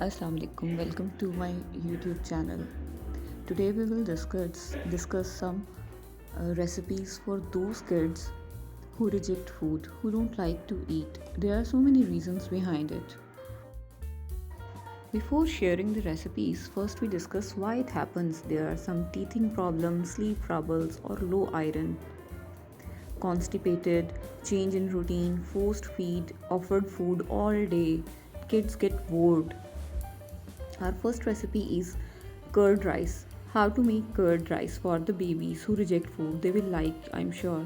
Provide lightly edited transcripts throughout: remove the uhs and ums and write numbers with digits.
Assalamu alaikum. Welcome to my YouTube channel. Today we will discuss some recipes for those kids who reject food, who don't like to eat. There are so many reasons behind it. Before sharing the recipes, first we discuss why it happens. There are some teething problems, sleep troubles, or low iron, constipated, change in routine, forced feed, offered food all day. Kids get bored. Our first recipe is curd rice. How to make curd rice for the babies who reject food. They will like, I'm sure.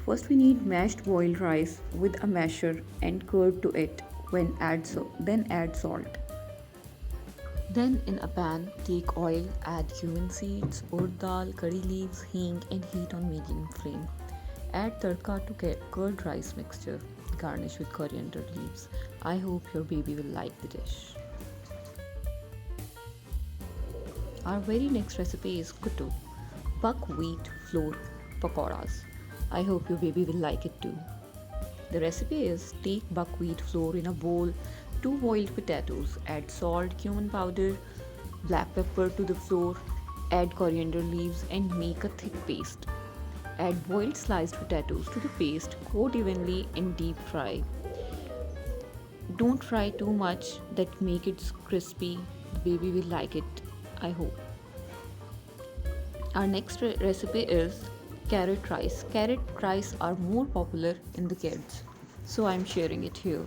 First, we need mashed boiled rice with a masher and curd to it. Then add salt. Then in a pan, take oil, add cumin seeds, urd dal, curry leaves, hing and heat on medium flame. Add tadka to curd rice mixture. Garnish with coriander leaves. I hope your baby will like the dish. Our very next recipe is kuttu, buckwheat flour pakoras. I hope your baby will like it too. The recipe is take buckwheat flour in a bowl, 2 boiled potatoes, add salt, cumin powder, black pepper to the flour, add coriander leaves and make a thick paste. Add boiled sliced potatoes to the paste, coat evenly and deep fry. Don't fry too much that make it crispy. The baby will like it, I hope. Our next recipe is carrot rice. Carrot rice are more popular in the kids, so I'm sharing it here.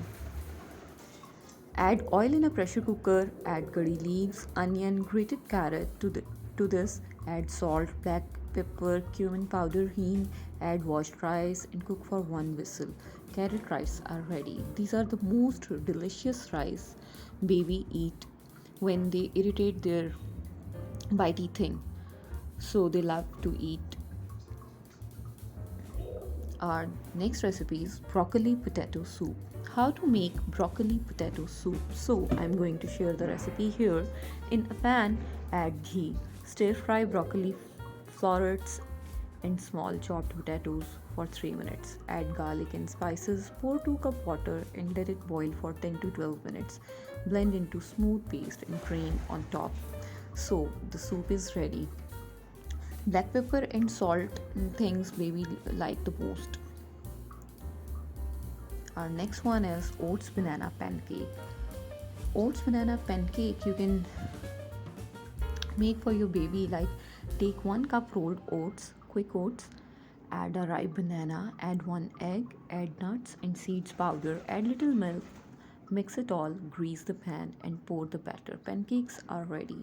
Add oil in a pressure cooker, add curry leaves, onion, grated carrot to this, add salt, black pepper, cumin powder, hing, add washed rice and cook for one whistle. Carrot rice are ready. These are the most delicious rice baby eat when they irritate their bitey thing. So they love to eat. Our next recipe is broccoli potato soup. How to make broccoli potato soup? So I'm going to share the recipe here. In a pan, add ghee. Stir fry broccoli florets and small chopped potatoes for 3 minutes. Add garlic and spices. Pour 2 cup water and let it boil for 10 to 12 minutes. Blend into smooth paste and drain on top. So the soup is ready. Black pepper and salt things baby like the most. Our next one is oats banana pancake. Oats banana pancake you can make for your baby, like take 1 cup rolled oats, quick oats, add a ripe banana, add 1 egg, add nuts and seeds powder, add little milk, mix it all, grease the pan and pour the batter. Pancakes are ready.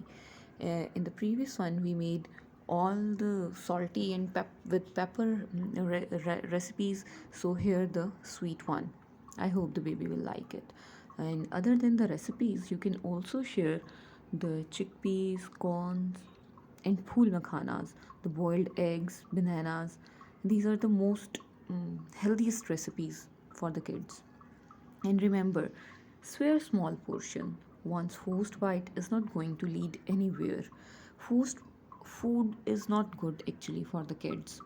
In the previous one we made all the salty and with pepper recipes, so here the sweet one. I hope the baby will like it. And other than the recipes, you can also share the chickpeas, corns and phool makhanas, the boiled eggs, bananas. These are the most healthiest recipes for the kids. And remember, swear small portion. One's forced bite is not going to lead anywhere. Forced food is not good actually for the kids.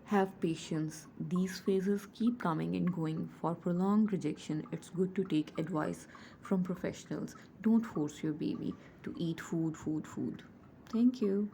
Have patience. These phases keep coming and going. For prolonged rejection, it's good to take advice from professionals. Don't force your baby to eat food. Thank you.